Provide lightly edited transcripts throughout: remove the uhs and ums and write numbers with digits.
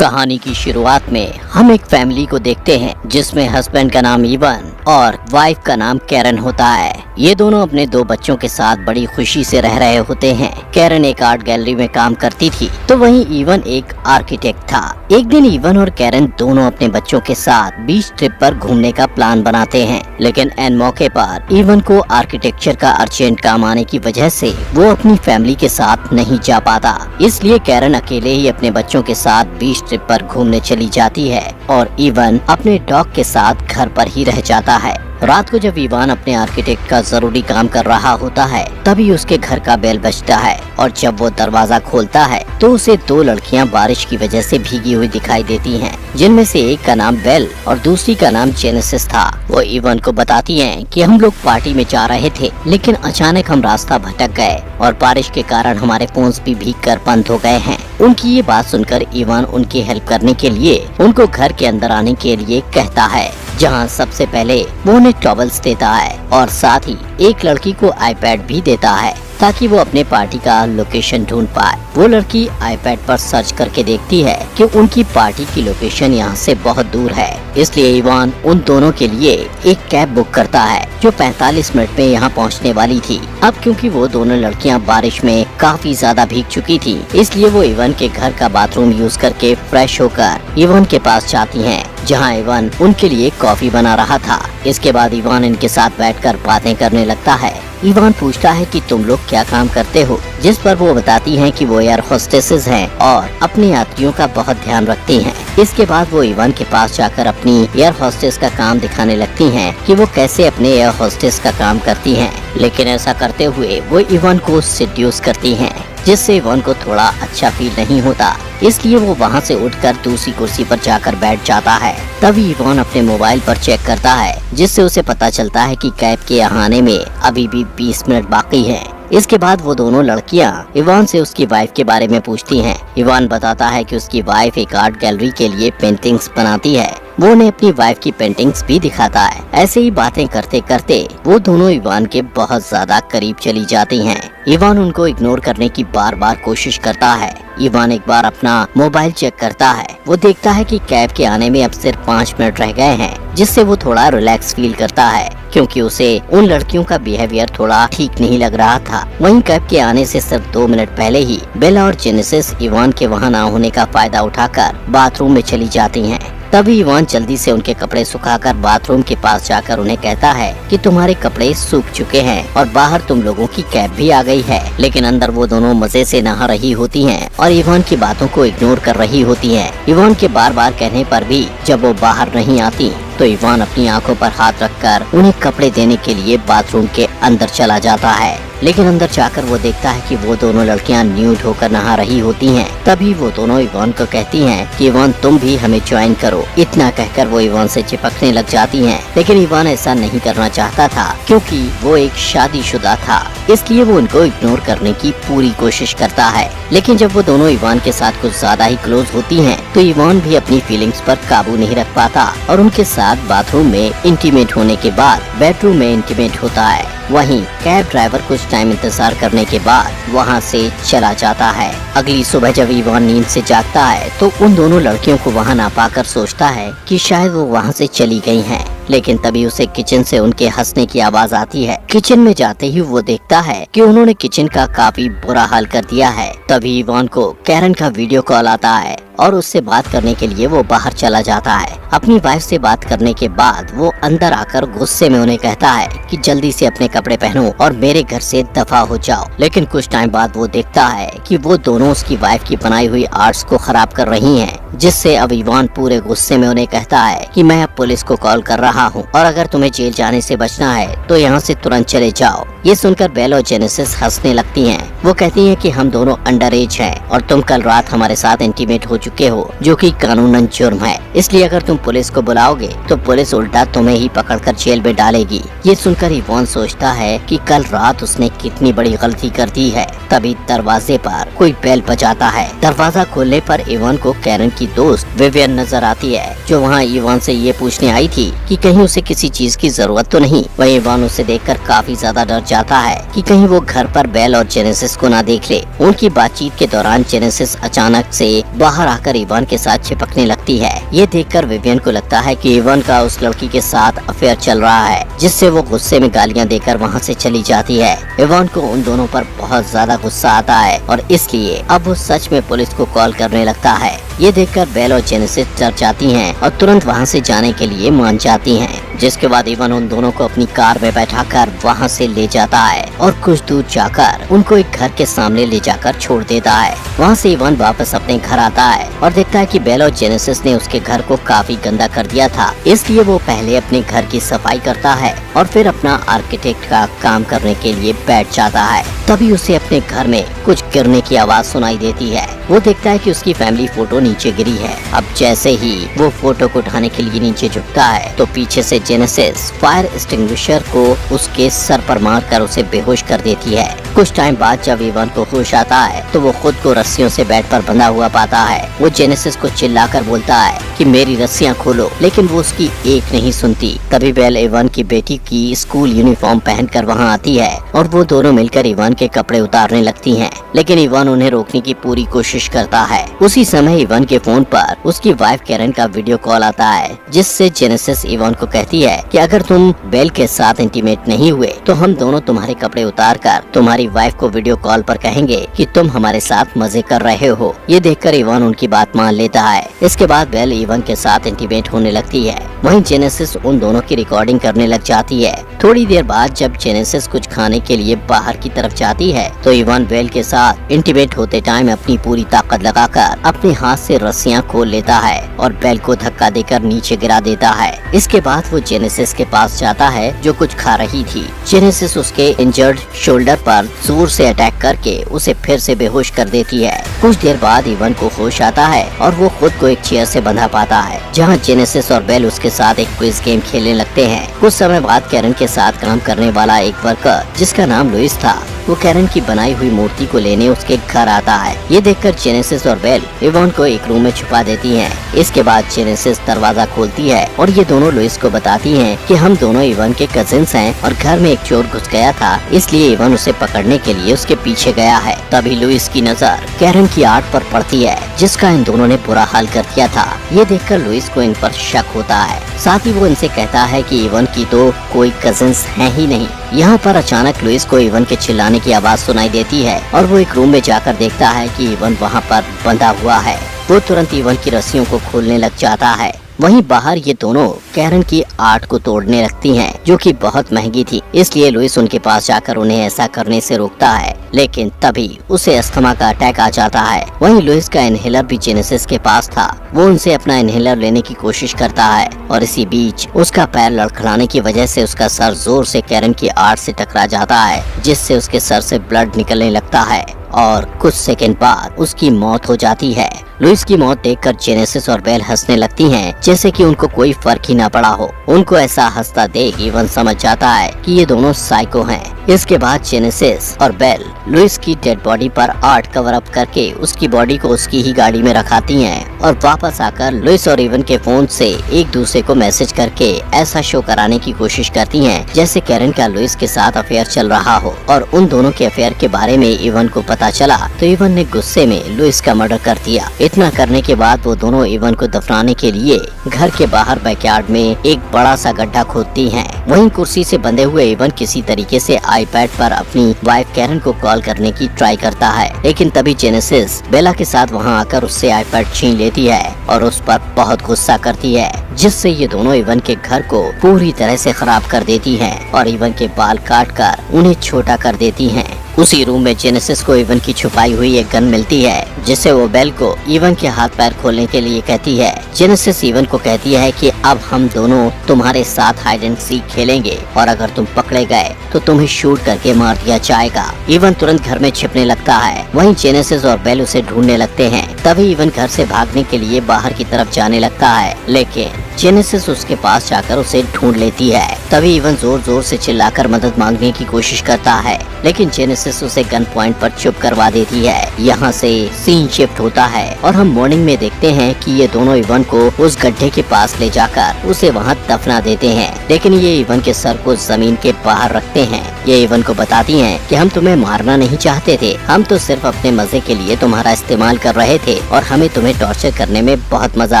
कहानी की शुरुआत में हम एक फैमिली को देखते हैं जिसमें हस्बैंड का नाम इवन और वाइफ का नाम कैरन होता है। ये दोनों अपने दो बच्चों के साथ बड़ी खुशी से रह रहे होते हैं। कैरन एक आर्ट गैलरी में काम करती थी तो वहीं इवन एक आर्किटेक्ट था। एक दिन इवन और कैरन दोनों अपने बच्चों के साथ बीच ट्रिप पर घूमने का प्लान बनाते हैं, लेकिन एन मौके पर इवन को आर्किटेक्चर का अर्जेंट काम आने की वजह से वो अपनी फैमिली के साथ नहीं जा पाता। इसलिए कैरन अकेले ही अपने बच्चों के साथ बीच ट्रिप पर घूमने चली जाती है और इवन अपने डॉग के साथ घर पर ही रह जाता है। रात को जब इवान अपने आर्किटेक्ट का जरूरी काम कर रहा होता है तभी उसके घर का बेल बजता है और जब वो दरवाजा खोलता है तो उसे दो लड़कियां बारिश की वजह से भीगी हुई दिखाई देती हैं, जिनमें से एक का नाम बेल और दूसरी का नाम जेनेसिस था। वो इवन को बताती हैं कि हम लोग पार्टी में जा रहे थे लेकिन अचानक हम रास्ता भटक गए और बारिश के कारण हमारे फोन्स भी भीगकर बंद हो गए हैं। उनकी ये बात सुनकर इवान उनकी हेल्प करने के लिए उनको घर के अंदर आने के लिए कहता है, जहां सबसे पहले वो उन्हें टॉवल्स देता है और साथ ही एक लड़की को आईपैड भी देता है ताकि वो अपने पार्टी का लोकेशन ढूंढ पाए। वो लड़की आईपैड पर सर्च करके देखती है कि उनकी पार्टी की लोकेशन यहाँ से बहुत दूर है, इसलिए इवान उन दोनों के लिए एक कैब बुक करता है जो 45 मिनट में यहाँ पहुँचने वाली थी। अब क्योंकि वो दोनों लड़कियाँ बारिश में काफी ज्यादा भीग चुकी थी, इसलिए वो इवान के घर का बाथरूम यूज करके फ्रेश होकर इवान के पास जाती हैं, जहां इवान उनके लिए कॉफी बना रहा था। इसके बाद इवान इनके साथ बैठकर बातें करने लगता है। इवान पूछता है कि तुम लोग क्या काम करते हो, जिस पर वो बताती हैं कि वो एयर होस्टेसेस हैं और अपने यात्रियों का बहुत ध्यान रखती हैं। इसके बाद वो इवान के पास जाकर अपनी एयर होस्टेस का काम दिखाने लगती हैं कि वो कैसे अपने एयर होस्टेस का काम करती हैं, लेकिन ऐसा करते हुए वो इवान को सेड्यूस करती हैं, जिससे इवान को थोड़ा अच्छा फील नहीं होता। इसलिए वो वहाँ से उठकर दूसरी कुर्सी पर जाकर बैठ जाता है। तभी इवान अपने मोबाइल पर चेक करता है, जिससे उसे पता चलता है कि कैब के यहाँ आने में अभी भी 20 मिनट बाकी है। इसके बाद वो दोनों लड़कियां इवान से उसकी वाइफ के बारे में पूछती हैं। इवान बताता है कि उसकी वाइफ एक आर्ट गैलरी के लिए पेंटिंग्स बनाती है। वो उन्हें अपनी वाइफ की पेंटिंग्स भी दिखाता है। ऐसे ही बातें करते करते वो दोनों इवान के बहुत ज्यादा करीब चली जाती हैं। इवान उनको इग्नोर करने की बार बार कोशिश करता है। इवान एक बार अपना मोबाइल चेक करता है। वो देखता है कि कैब के आने में अब सिर्फ 5 मिनट रह गए हैं, जिससे वो थोड़ा रिलैक्स फील करता है, क्योंकि उसे उन लड़कियों का बिहेवियर थोड़ा ठीक नहीं लग रहा था। वहीं कैब के आने से सिर्फ 2 मिनट पहले ही बेला और जेनेसिस इवान के वहाँ न होने का फायदा उठाकर बाथरूम में चली जाती हैं। तभी इवान जल्दी से उनके कपड़े सुखाकर बाथरूम के पास जाकर उन्हें कहता है कि तुम्हारे कपड़े सूख चुके हैं और बाहर तुम लोगों की कैब भी आ गई है। लेकिन अंदर वो दोनों मजे से नहा रही होती हैं और इवान की बातों को इग्नोर कर रही होती हैं। इवान के बार बार कहने पर भी जब वो बाहर नहीं आती तो इवान अपनी आंखों पर हाथ रखकर उन्हें कपड़े देने के लिए बाथरूम के अंदर चला जाता है। लेकिन अंदर जाकर वो देखता है कि वो दोनों लड़कियां न्यूड होकर नहा रही होती हैं। तभी वो दोनों इवान को कहती हैं कि इवान तुम भी हमें ज्वाइन करो। इतना कहकर वो इवान से चिपकने लग जाती हैं, लेकिन इवान ऐसा नहीं करना चाहता था क्योंकि वो एक शादीशुदा था, इसलिए वो उनको इग्नोर करने की पूरी कोशिश करता है। लेकिन जब वो दोनों इवान के साथ कुछ ज्यादा ही क्लोज होती हैं, तो इवान भी अपनी फीलिंग्स पर काबू नहीं रख पाता और उनके साथ बाथरूम में इंटीमेट होने के बाद बेडरूम में इंटीमेट होता है। वहीं कैब ड्राइवर कुछ टाइम इंतजार करने के बाद वहां से चला जाता है। अगली सुबह जब इवान नींद से जागता है तो उन दोनों लड़कियों को वहां ना पाकर सोचता है कि शायद वो वहां से चली गई हैं। लेकिन तभी उसे किचन से उनके हंसने की आवाज आती है। किचन में जाते ही वो देखता है कि उन्होंने किचन का काफी बुरा हाल कर दिया है। तभी इवान को कैरन का वीडियो कॉल आता है और उससे बात करने के लिए वो बाहर चला जाता है। अपनी वाइफ से बात करने के बाद वो अंदर आकर गुस्से में उन्हें कहता है कि जल्दी से अपने कपड़े पहनो और मेरे घर से दफा हो जाओ। लेकिन कुछ टाइम बाद वो देखता है कि वो दोनों उसकी वाइफ की बनाई हुई आर्ट्स को खराब कर रही हैं, जिससे अब इवान पूरे गुस्से में उन्हें कहता है कि मैं अब पुलिस को कॉल कर रहा हूँ और अगर तुम्हें जेल जाने से बचना है तो यहाँ से तुरंत चले जाओ। ये सुनकर बेल और जेनेसिस हंसने लगती हैं। वो कहती हैं कि हम दोनों अंडर एज हैं और तुम कल रात हमारे साथ इंटीमेट हो चुके हो, जो कि कानूनन जुर्म है, इसलिए अगर तुम पुलिस को बुलाओगे तो पुलिस उल्टा तुम्हें ही पकड़कर जेल में डालेगी। ये सुनकर इवान सोचता है कि कल रात उसने कितनी बड़ी गलती कर दी है। तभी दरवाजे पर कोई बेल बजाता है। दरवाजा खोलने पर इवान को कैरन की दोस्त विवियन नजर आती है, जो वहाँ इवान से ये पूछने आई थी कि कहीं उसे किसी चीज की जरूरत तो नहीं। वही इवान उसे देखकर काफी ज्यादा डर जाता है कि कहीं वो घर पर बेल और जेनेसिस को ना देख ले। उनकी बातचीत के दौरान जेनेसिस अचानक से बाहर आकर इवान के साथ चिपकने लगती है। ये देखकर विवियन को लगता है कि इवान का उस लड़की के साथ अफेयर चल रहा है, जिससे वो गुस्से में गालियाँ देकर वहाँ से चली जाती है। इवान को उन दोनों पर बहुत ज्यादा गुस्सा आता है और इसलिए अब वो सच में पुलिस को कॉल करने लगता है। ये देखकर बेल और जेनेसिस डर जाती हैं और तुरंत वहाँ से जाने के लिए मान जाती हैं। जिसके बाद इवान उन दोनों को अपनी कार में बैठाकर वहाँ से ले जाता है और कुछ दूर जाकर उनको एक घर के सामने ले जाकर छोड़ देता है। वहाँ से इवान वापस अपने घर आता है और देखता है कि बेल और जेनेसिस ने उसके घर को काफी गंदा कर दिया था, इसलिए वो पहले अपने घर की सफाई करता है और फिर अपना आर्किटेक्ट का काम करने के लिए बैठ जाता है। तभी उसे अपने घर में कुछ गिरने की आवाज सुनाई देती है। वो देखता है कि उसकी फैमिली फोटो नीचे गिरी है। अब जैसे ही वो फोटो को उठाने के लिए नीचे झुकता है तो पीछे से जेनेसिस फायर एक्सटिंग्विशर को उसके सर पर मारकर उसे बेहोश कर देती है। कुछ टाइम बाद जब इवान को होश आता है तो वो खुद को रस्सियों से बेड पर बंधा हुआ पाता है। वो जेनेसिस को चिल्लाकर बोलता है कि मेरी रस्सियाँ खोलो, लेकिन वो उसकी एक नहीं सुनती। तभी बेल इवान की बेटी की स्कूल यूनिफॉर्म पहनकर वहाँ आती है और वो दोनों मिलकर इवान के कपड़े उतारने लगती हैं, लेकिन इवान उन्हें रोकने की पूरी कोशिश करता है। उसी समय इवान के फोन पर उसकी वाइफ कैरन का वीडियो कॉल आता है, जिससे जेनेसिस इवान को कहती है कि अगर तुम बेल के साथ इंटीमेट नहीं हुए तो हम दोनों तुम्हारे कपड़े उतारकर तुम्हारी वाइफ को वीडियो कॉल पर कहेंगे कि तुम हमारे साथ मजे कर रहे हो। ये देखकर इवान उनकी बात मान लेता है। इसके बाद बेल इवान के साथ इंटीमेट होने लगती है। वहीं जेनेसिस उन दोनों की रिकॉर्डिंग करने लग जाती है। थोड़ी देर बाद जब जेनेसिस कुछ खाने के लिए बाहर की तरफ जाती है तो इवान बेल के साथ इंटीमेट होते टाइम अपनी पूरी ताकत लगाकर अपने हाथ से रस्सियां खोल लेता है और बेल को धक्का देकर नीचे गिरा देता है। इसके बाद वो जेनेसिस के पास जाता है जो कुछ खा रही थी। जेनेसिस उसके इंजर्ड शोल्डर पर जोर से अटैक करके उसे फिर से बेहोश कर देती है। कुछ देर बाद इवान को होश आता है और वो खुद को एक चेयर से बंधा पाता है, जहाँ जेनेसिस और बेल उसके साथ एक क्विज गेम खेलने लगते हैं। कुछ समय बाद कैरन के साथ काम करने वाला एक वर्कर जिसका नाम लुइस था, वो कैरन की बनाई हुई मूर्ति को लेने उसके घर आता है। ये देखकर जेनेसिस और बेल इवान को एक रूम में छुपा देती हैं। इसके बाद जेनेसिस दरवाजा खोलती है और ये दोनों लुइस को बताती हैं कि हम दोनों इवान के कजिन्स हैं और घर में एक चोर घुस गया था, इसलिए इवान उसे पकड़ने के लिए उसके पीछे गया है। तभी लुइस की नजर कैरन की आर्ट पर पड़ती है, जिसका इन दोनों ने बुरा हाल कर दिया था। ये देखकर लुइस को इन पर शक होता है। साथ ही वो इनसे कहता है कि इवान की तो कोई कजिन्स हैं ही नहीं। यहाँ पर अचानक लुइस को इवान के चिल्लाने की आवाज सुनाई देती है और वो एक रूम में जाकर देखता है कि इवान वहाँ पर बंधा हुआ है। वो तुरंत इवान की रस्सियों को खोलने लग जाता है। वहीं बाहर ये दोनों कैरन की आर्ट को तोड़ने लगती हैं, जो कि बहुत महंगी थी, इसलिए लुइस उनके पास जाकर उन्हें ऐसा करने से रोकता है, लेकिन तभी उसे अस्थमा का अटैक आ जाता है। वहीं लुइस का इनहेलर भी जेनेसिस के पास था। वो उनसे अपना इनहेलर लेने की कोशिश करता है और इसी बीच उसका पैर लड़खड़ाने की वजह से उसका सर जोर से कैरन की आर्ट से टकरा जाता है, जिससे उसके सर से ब्लड निकलने लगता है और कुछ सेकंड बाद उसकी मौत हो जाती है। लुइस की मौत देखकर जेनेसिस और बेल हंसने लगती हैं, जैसे कि उनको कोई फर्क ही ना पड़ा हो। उनको ऐसा हंसता देख इवान समझ जाता है कि ये दोनों साइको हैं। इसके बाद जेनेसिस और बेल लुइस की डेड बॉडी पर आर्ट कवर अप करके उसकी बॉडी को उसकी ही गाड़ी में रखाती हैं और वापस आकर लुइस और इवान के फोन से एक दूसरे को मैसेज करके ऐसा शो कराने की कोशिश करती हैं जैसे कैरन का लुइस के साथ अफेयर चल रहा हो। और उन दोनों के अफेयर के बारे में इवान को पता चला तो इवान ने गुस्से में लुइस का मर्डर कर दिया। इतना करने के बाद वो दोनों इवान को दफनाने के लिए घर के बाहर बैकयार्ड में एक बड़ा सा गड्ढा खोदती हैं। वहीं कुर्सी से बंधे हुए इवान किसी तरीके से आईपैड पर अपनी वाइफ कैरन को कॉल करने की ट्राई करता है, लेकिन तभी जेनेसिस बेला के साथ वहां आकर उससे आईपैड छीन लेती है और उस पर बहुत गुस्सा करती है, जिससे ये दोनों इवान के घर को पूरी तरह से खराब कर देती हैं और इवान के बाल काट कर उन्हें छोटा कर देती हैं। उसी रूम में जेनेसिस को इवान की छुपाई हुई एक गन मिलती है, जिससे वो बेल को इवान के हाथ पैर खोलने के लिए कहती है। जेनेसिस इवान को कहती है कि अब हम दोनों तुम्हारे साथ हाइड एंड सीक खेलेंगे और अगर तुम पकड़े गए तो तुम्हें शूट करके मार दिया जाएगा। इवान तुरंत घर में छिपने लगता है। वहीं जेनेसिस और बेल उसे ढूंढने लगते हैं। तभी इवान घर से भागने के लिए बाहर की तरफ जाने लगता है, लेकिन जेनेसिस उसके पास जाकर उसे ढूंढ लेती है। तभी इवन जोर जोर से चिल्लाकर मदद मांगने की कोशिश करता है, लेकिन जेनेसिस उसे गन पॉइंट पर चुप करवा देती है। यहाँ से सीन शिफ्ट होता है और हम मॉर्निंग में देखते हैं कि ये दोनों इवन को उस गड्ढे के पास ले जाकर उसे वहाँ दफना देते हैं, लेकिन ये इवन के सर को जमीन के बाहर रखते हैं। ये इवन को बताती हैं कि हम तुम्हें मारना नहीं चाहते थे, हम तो सिर्फ अपने मजे के लिए तुम्हारा इस्तेमाल कर रहे थे और हमें तुम्हें टॉर्चर करने में बहुत मजा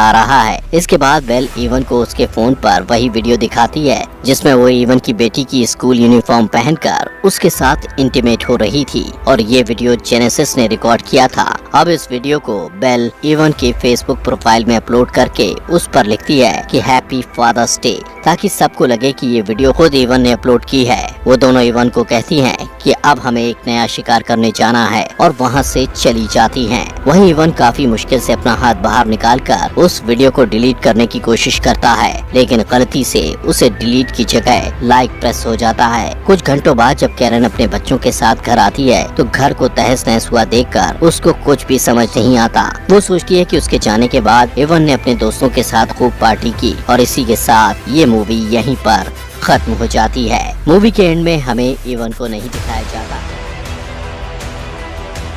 आ रहा है। इसके बाद बेल इवन को उसके फोन पर वही वीडियो दिखाती है जिसमें वो इवन की बेटी की स्कूल यूनिफॉर्म पहनकर उसके साथ इंटीमेट हो रही थी और ये वीडियो जेनेसिस ने रिकॉर्ड किया था। अब इस वीडियो को बेल इवन के फेसबुक प्रोफाइल में अपलोड करके उस पर लिखती है कि हैप्पी फादर्स डे, ताकि सबको लगे कि ये वीडियो खुद इवन ने अपलोड की है। वो दोनों इवन को कहती हैं कि अब हमें एक नया शिकार करने जाना है और वहाँ से चली जाती हैं। वहीं इवन काफी मुश्किल से अपना हाथ बाहर निकालकर उस वीडियो को डिलीट करने की कोशिश करता है, लेकिन गलती से उसे डिलीट की जगह लाइक प्रेस हो जाता है। कुछ घंटों बाद जब कैरन अपने बच्चों के साथ घर आती है तो घर को तहस नहस हुआ देखकर उसको कुछ भी समझ नहीं आता। वो सोचती है कि उसके जाने के बाद इवन ने अपने दोस्तों के साथ खूब पार्टी की और इसी के साथ ये मूवी यहीं पर खत्म हो जाती है। मूवी के एंड में हमें इवन को नहीं दिखाया जाता।